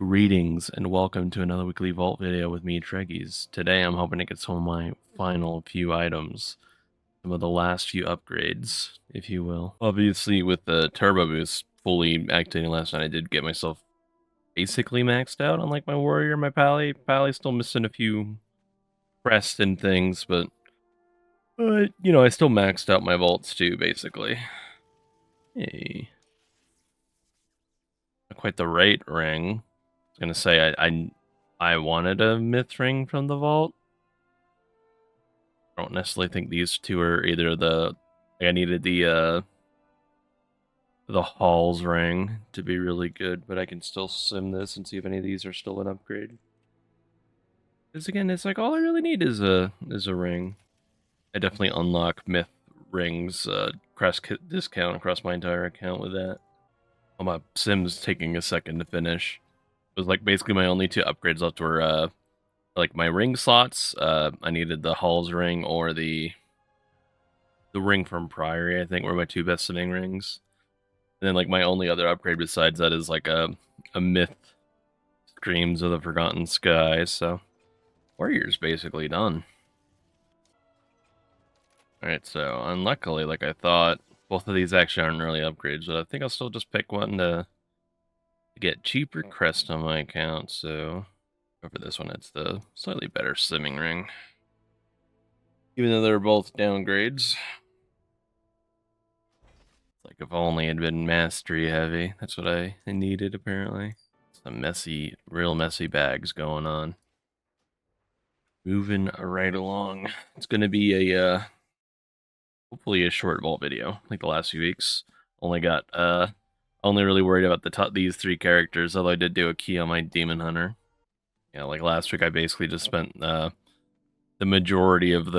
Greetings and welcome to another weekly vault video with me, Treggyz. Today I'm hoping to get some of my final few items, some of the last few upgrades, if you will. Obviously with the turbo boost fully activating last night, I did get myself basically maxed out on like my warrior, my pally. Pally's still missing a few crests and things, but you know, I still maxed out my vaults too, basically. Hey. Not quite the right ring. I was gonna say I wanted a myth ring from the vault. I don't necessarily think these two are either the... I needed the Halls ring to be really good, but I can still sim this and see if any of these are still an upgrade. Because again, it's like all I really need is a ring. I definitely unlock myth rings crest discount across my entire account with that. Oh, my sim's taking a second to finish. It was like basically my only two upgrades left were like my ring slots. I needed the Halls ring or the ring from Priory, I think, were my two best simming rings. And then like my only other upgrade besides that is like a myth Screams of the Forgotten Sky. So Warrior's basically done. Alright, so unluckily, like I thought, both of these actually aren't really upgrades, but I think I'll still just pick one to get cheaper crest on my account. So for this one, it's the slightly better simming ring. Even though they're both downgrades. Like if only it had been mastery heavy. That's what I needed, apparently. Some messy, real messy bags going on. Moving right along. It's going to be a, hopefully a short vault video, like the last few weeks. Only really worried about these three characters, although I did do a key on my Demon Hunter. Yeah, like last week I basically just spent the majority of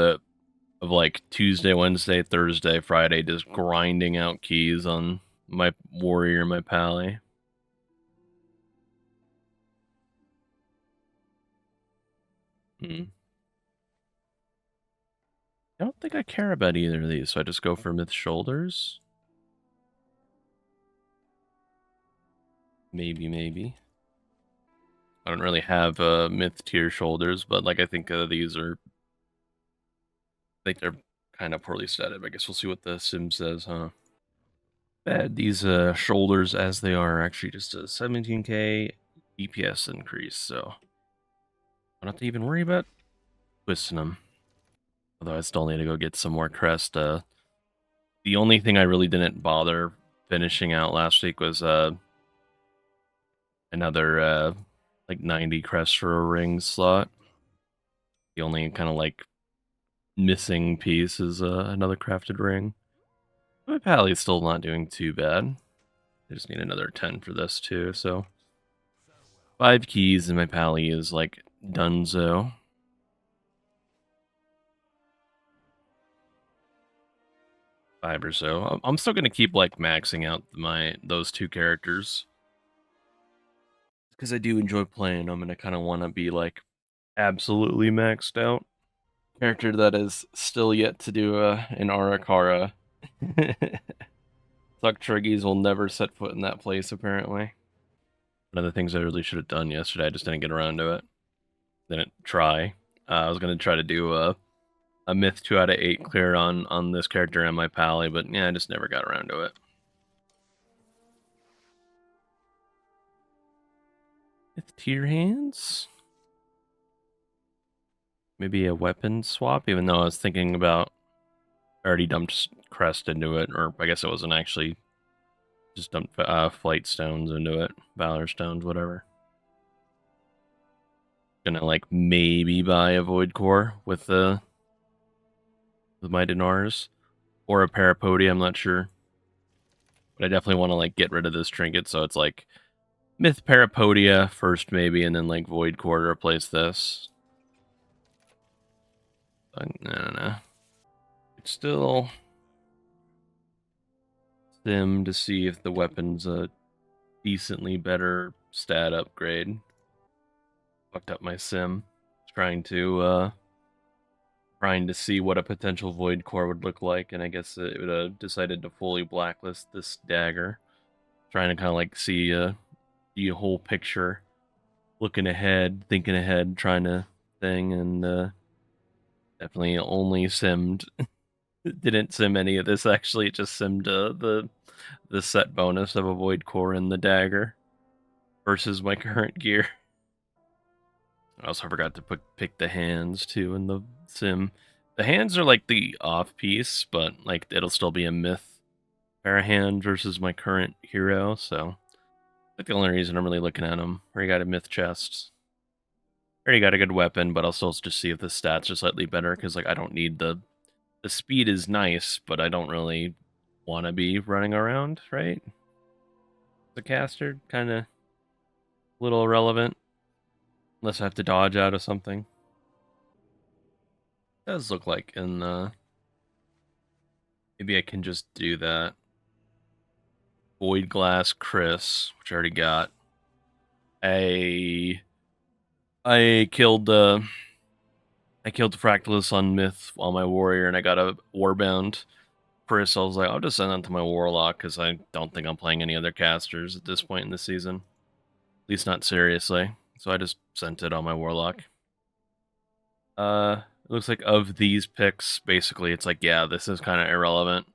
like Tuesday, Wednesday, Thursday, Friday, just grinding out keys on my warrior, my pally. I don't think I care about either of these, so I just go for myth shoulders. Maybe. I don't really have myth tier shoulders, but like I think these are... I think they're kind of poorly statted. I guess we'll see what the sim says, huh? Bad. These shoulders, as they are actually just a 17k DPS increase, so I don't have to even worry about twisting them. Although I still need to go get some more crest. The only thing I really didn't bother finishing out last week was another like 90 crest for a ring slot. The only kind of like missing piece is another crafted ring. My pally's still not doing too bad. I just need another 10 for this too, so 5 keys and my pally is like donezo. 5 or so. I'm still gonna keep like maxing out those two characters because I do enjoy playing them, and I kind of want to be like absolutely maxed out. Character that is still yet to do an Arakara. Suck Treggyz will never set foot in that place, apparently. One of the things I really should have done yesterday, I just didn't get around to it. Didn't try. I was going to try to do a myth 2 out of 8 clear on this character and my pally, but yeah, I just never got around to it. Myth tier hands? Maybe a weapon swap, even though I was thinking about... I already dumped crest into it, or I guess it wasn't actually... Just dumped flight stones into it. Valor stones, whatever. Gonna like maybe buy a void core with my Dinars. Or a Parapodia, I'm not sure. But I definitely want to like get rid of this trinket, so it's like Myth Parapodia first maybe, and then like void core to replace this. No. It's still sim to see if the weapon's a decently better stat upgrade. Fucked up my sim. Trying to see what a potential void core would look like, and I guess it would have decided to fully blacklist this dagger. Trying to kind of like see the whole picture looking ahead, thinking ahead, trying to thing, and definitely only simmed. Didn't sim any of this actually. It just simmed the set bonus of a void core and the dagger versus my current gear. I also forgot to pick the hands too in the sim. The hands are like the off piece, but like it'll still be a myth pair of hands versus my current hero. So that's the only reason I'm really looking at them. Already got a myth chest. Already got a good weapon, but I'll still just see if the stats are slightly better because like I don't need the speed is nice, but I don't really want to be running around, right? The caster kind of a little irrelevant unless I have to dodge out of something. It does look like in maybe I can just do that. Void Glass Chris, which I already got. I killed I killed the Fractalus on Myth on my warrior, and I got a Warbound Chris. I was like, I'll just send that to my Warlock because I don't think I'm playing any other casters at this point in the season. At least not seriously. So I just sent it on my Warlock. It looks like of these picks, basically, it's like, yeah, this is kind of irrelevant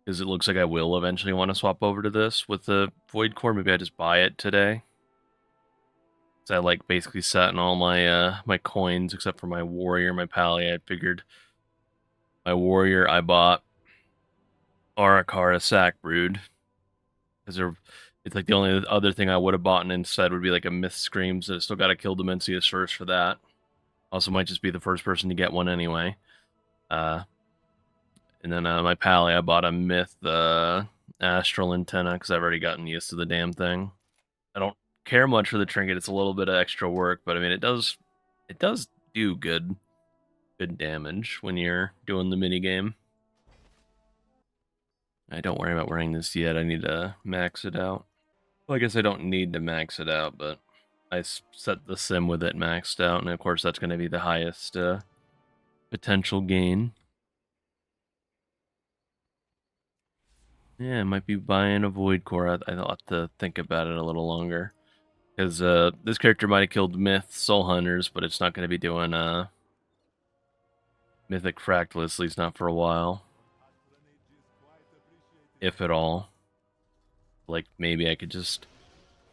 because it looks like I will eventually want to swap over to this with the Void Core. Maybe I just buy it today. So I like basically sat in all my my coins except for my warrior, my pally. I figured my warrior I bought Arakara Sack Brood because it's like the only other thing I would have bought instead would be like a Myth Screams. I still got to kill Dimensius first for that. Also, might just be the first person to get one anyway. And then my pally, I bought a Myth Astral Antenna because I've already gotten used to the damn thing. I don't care much for the trinket. It's a little bit of extra work, but I mean, it does do good damage when you're doing the mini game. I don't worry about wearing this yet. I need to max it out. Well, I guess I don't need to max it out, but I set the sim with it maxed out, and of course that's going to be the highest potential gain. Yeah, I might be buying a Void Core. I'll have to think about it a little longer. Because this character might have killed Myth Soul Hunters, but it's not going to be doing Mythic Fractalus, at least not for a while. If at all. Like, maybe I could just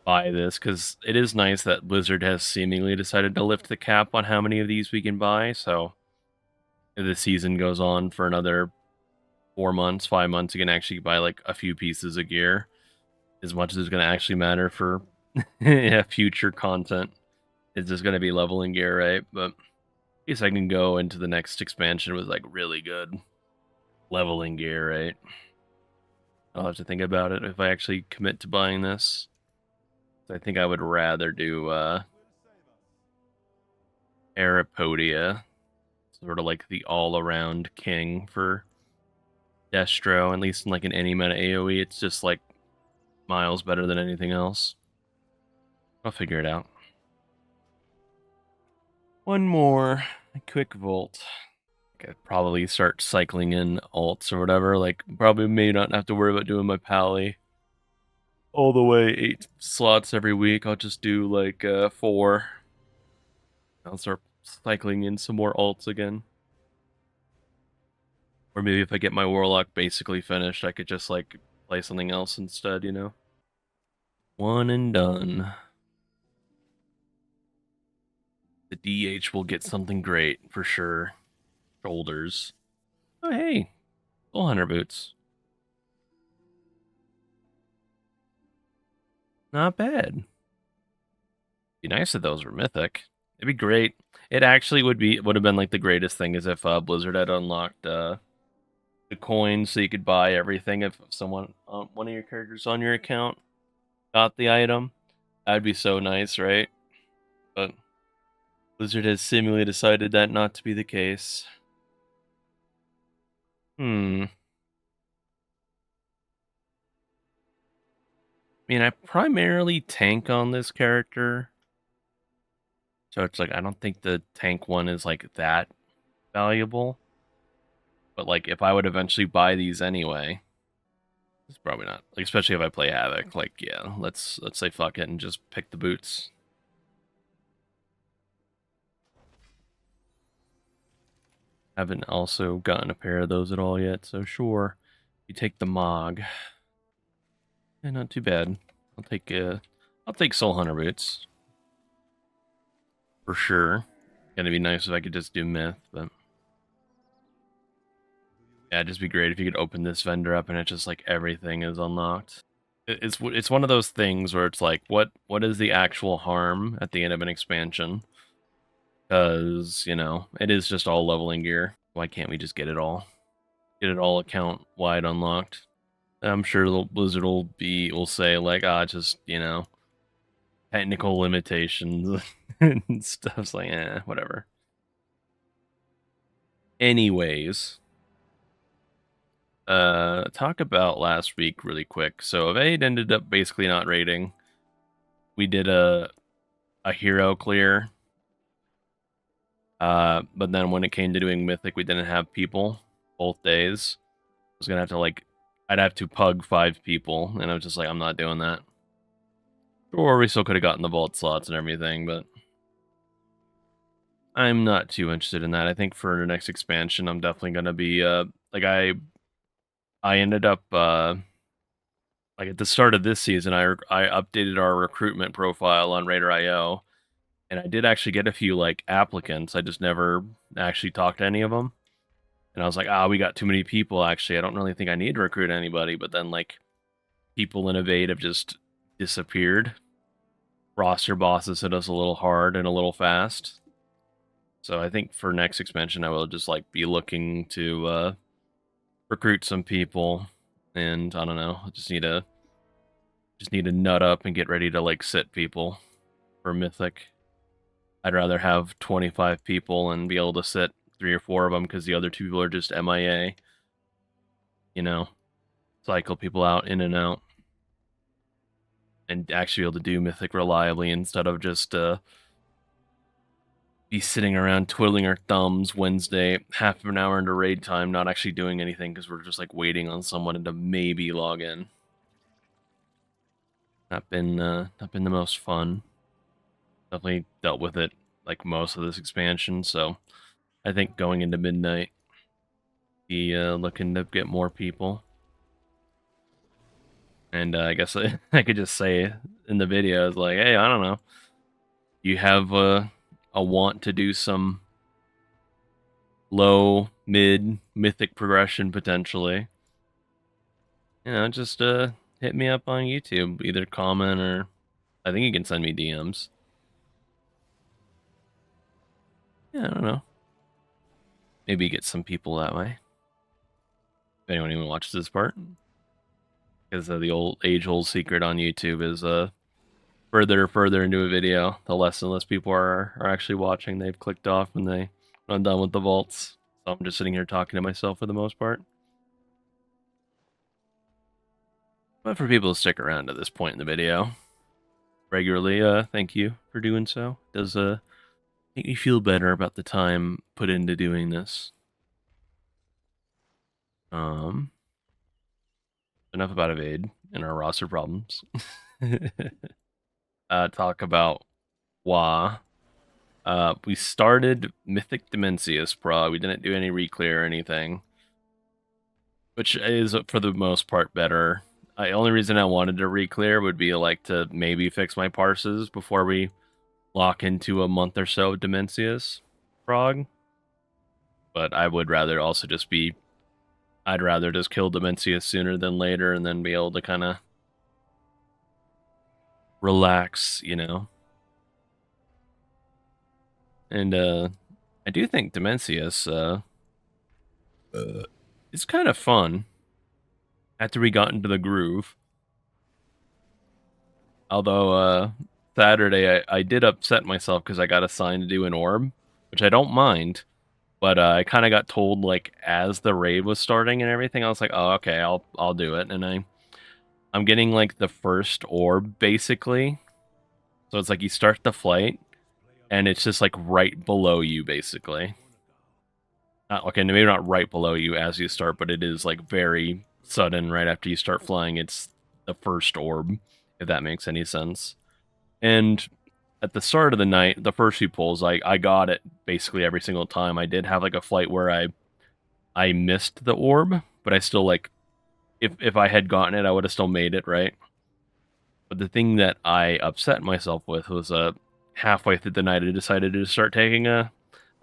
buy this, because it is nice that Blizzard has seemingly decided to lift the cap on how many of these we can buy, so if the season goes on for another 4 months, 5 months, you can actually buy, like, a few pieces of gear, as much as it's going to actually matter for future content. It's just going to be leveling gear, right? But I guess I can go into the next expansion with, like, really good leveling gear, right? I'll have to think about it if I actually commit to buying this. I think I would rather do Arapodia, sort of like the all-around king for Destro, at least in like an any meta AoE. It's just like miles better than anything else. I'll figure it out. One more, a quick volt. I could probably start cycling in alts or whatever. Like, probably may not have to worry about doing my pally all the way 8 slots every week. I'll just do like 4. I'll start cycling in some more alts again. Or maybe if I get my Warlock basically finished, I could just like play something else instead, you know? One and done. The DH will get something great for sure. Shoulders. Oh, hey. Soul Hunter boots. Not bad. Be nice if those were mythic. It'd be great. It actually would have been like the greatest thing is if Blizzard had unlocked the coins so you could buy everything if someone one of your characters on your account got the item. That'd be so nice, right? But Blizzard has seemingly decided that not to be the case. I mean, I primarily tank on this character. So it's like, I don't think the tank one is like that valuable. But like, if I would eventually buy these anyway, it's probably not. Like, especially if I play Havoc. Like, yeah, let's say fuck it and just pick the boots. Haven't also gotten a pair of those at all yet, so sure. You take the Mog. Yeah, not too bad. I'll take Soul Hunter boots. For sure. Gonna be nice if I could just do Myth, but yeah, it'd just be great if you could open this vendor up and it's just like everything is unlocked. It's one of those things where it's like, what is the actual harm at the end of an expansion? Because, you know, it is just all leveling gear. Why can't we just get it all? Get it all account wide unlocked. I'm sure the Blizzard will say like, just, you know, technical limitations and stuff's like, whatever. Anyways, talk about last week really quick. So Evade ended up basically not raiding. We did a hero clear. But then when it came to doing Mythic, we didn't have people both days. I was gonna have to I'd have to pug 5 people, and I was just like, I'm not doing that. Or we still could have gotten the vault slots and everything, but I'm not too interested in that. I think for the next expansion, I'm definitely gonna be I ended up like at the start of this season, I updated our recruitment profile on Raider.io, and I did actually get a few like applicants. I just never actually talked to any of them. And I was like, we got too many people, actually. I don't really think I need to recruit anybody. But then, like, people in Evade have just disappeared. Roster bosses hit us a little hard and a little fast. So I think for next expansion, I will just, like, be looking to recruit some people. And, I don't know, I just need to nut up and get ready to, like, sit people for Mythic. I'd rather have 25 people and be able to sit 3 or 4 of them because the other 2 people are just MIA. You know, cycle people out, in and out. And actually be able to do Mythic reliably instead of just be sitting around twiddling our thumbs Wednesday, half an hour into raid time, not actually doing anything because we're just like waiting on someone to maybe log in. Not been the most fun. Definitely dealt with it like most of this expansion, so I think going into midnight, be looking to get more people. And I guess I could just say in the video, it's like, hey, I don't know, you have a want to do some low, mid, mythic progression potentially, you know, just hit me up on YouTube, either comment or I think you can send me DMs. Yeah, I don't know. Maybe get some people that way. If anyone even watches this part. Because the old age-old secret on YouTube is further into a video, the less and less people are actually watching. They've clicked off when I'm done with the vaults. So I'm just sitting here talking to myself for the most part. But for people to stick around to this point in the video regularly, thank you for doing so. It does make me feel better about the time put into doing this. Enough about Evade and our roster problems. Talk about WA. We started Mythic Dimensius Prog. We didn't do any reclear or anything, which is for the most part better. The only reason I wanted to reclear would be like to maybe fix my parses before we lock into a month or so of Dimensius Prog. But I would rather also just be, I'd rather just kill Dimensius sooner than later and then be able to kind of relax, you know. And I do think Dimensius is kind of fun after we got into the groove. Although Saturday I did upset myself because I got assigned to do an orb, which I don't mind. But I kind of got told like as the raid was starting and everything, I was like, oh okay, I'll do it. And I'm getting like the first orb basically. So it's like you start the flight and it's just like right below you basically. Okay, maybe not right below you as you start, but it is like very sudden right after you start flying. It's the first orb, if that makes any sense. And at the start of the night, the first few pulls, I got it basically every single time. I did have like a flight where I missed the orb, but I still like if I had gotten it, I would have still made it, right? But the thing that I upset myself with was halfway through the night I decided to start taking a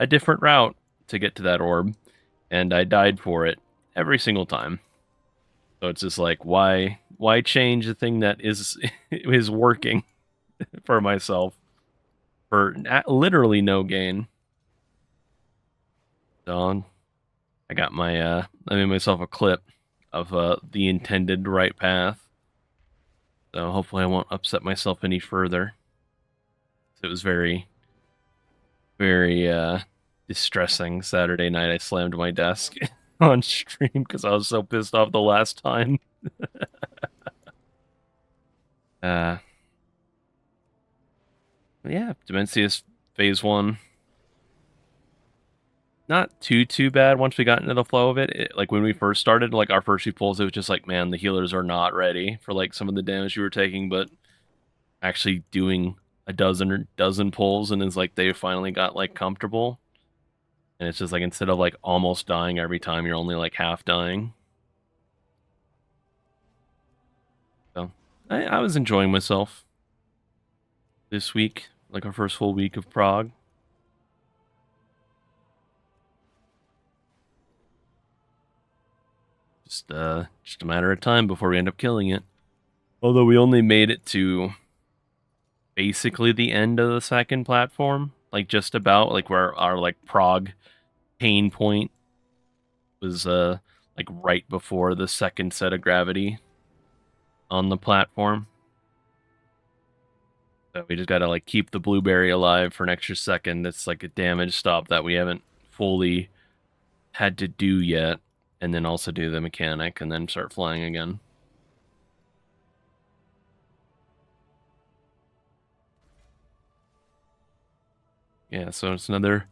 different route to get to that orb, and I died for it every single time. So it's just like why change the thing that is is working for myself for literally no gain. So I got my I made myself a clip of the intended right path. So hopefully I won't upset myself any further. It was very distressing Saturday night. I slammed my desk on stream because I was so pissed off the last time. Yeah, Dimensius phase 1. Not too bad once we got into the flow of it. Like when we first started, like our first few pulls, it was just like, man, the healers are not ready for like some of the damage you were taking, but actually doing a dozen pulls and it's like they finally got like comfortable. And it's just like instead of like almost dying every time, you're only like half dying. So I was enjoying myself this week, like our first full week of Prog. Just a matter of time before we end up killing it. Although we only made it to basically the end of the second platform, like just about like where our like Prog pain point was like right before the second set of gravity on the platform. So we just gotta like keep the blueberry alive for an extra second. That's like a damage stop that we haven't fully had to do yet, and then also do the mechanic and then start flying again. Yeah, so it's another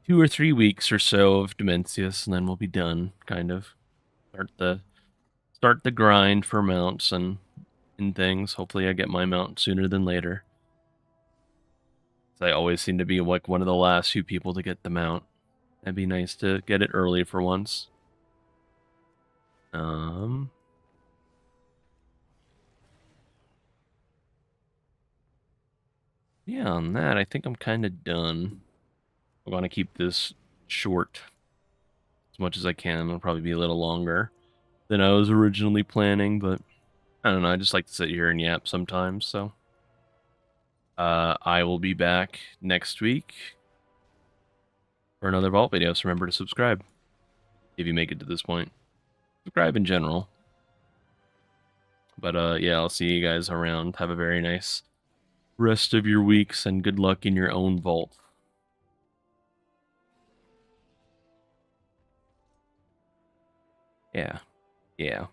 2 or 3 weeks or so of Dimensius, and then we'll be done, kind of. Start the grind for mounts and things. Hopefully I get my mount sooner than later. I always seem to be like one of the last few people to get the mount. That'd be nice to get it early for once. Yeah, on that, I think I'm kind of done. I want to keep this short as much as I can. It'll probably be a little longer than I was originally planning, but I don't know. I just like to sit here and yap sometimes, so. I will be back next week for another Vault video, so remember to subscribe if you make it to this point. Subscribe in general. But yeah, I'll see you guys around. Have a very nice rest of your weeks, and good luck in your own vault. Yeah.